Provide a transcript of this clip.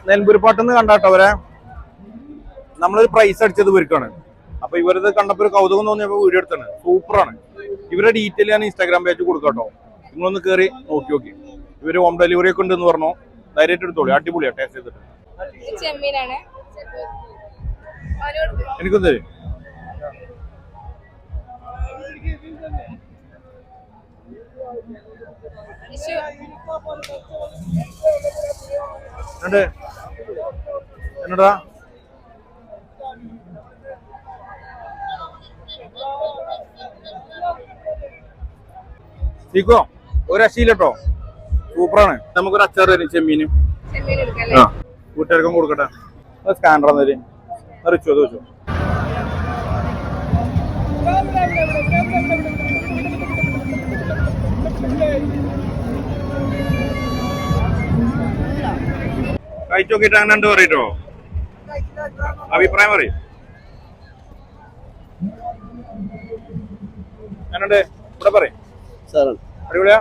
നെൽമ്പൂരിപ്പാട്ടെന്ന് കണ്ടാട്ടോ അവരെ നമ്മളൊരു പ്രൈസ് അടിച്ചത് ഇവർക്കാണ്. അപ്പൊ ഇവരത് കണ്ടപ്പോ ഒരു കൗതുകം തോന്നിയപ്പോ വീഡിയോ എടുത്താണ്. സൂപ്പറാണ്. ഇവരുടെ ഡീറ്റെയിൽ ഞാൻ ഇൻസ്റ്റാഗ്രാം പേജ് കൊടുക്കാട്ടോ, നിങ്ങളൊന്ന് കയറി നോക്കി. ഇവര് ഹോം ഡെലിവറി ഒക്കെ ഉണ്ടെന്ന് പറഞ്ഞു. ധൈര്യമായിട്ട് എടുത്തോളൂ, അടിപൊളിയാ ടേസ്റ്റ് ചെയ്തിട്ട്. എനിക്കൊന്ന് എന്നടാ ചീക്കോ ഒരു രക്ഷയില്ലട്ടോ, സൂപ്പറാണ്. നമുക്കൊരു അച്ചാർ തരും, ചെമ്മീന്. ആ വീട്ടുകാർക്കും കൊടുക്കട്ടെ. സ്കാനർ തന്നേര്, റിച്ചു അത് വെച്ചോ. കഴിച്ചു നോക്കിയിട്ട് അങ്ങനെ ഉണ്ട് പറയട്ടോ, അഭിപ്രായം പറയും. ഞാനുണ്ട് ഇവിടെ പറയും. അടിപൊളിയാ.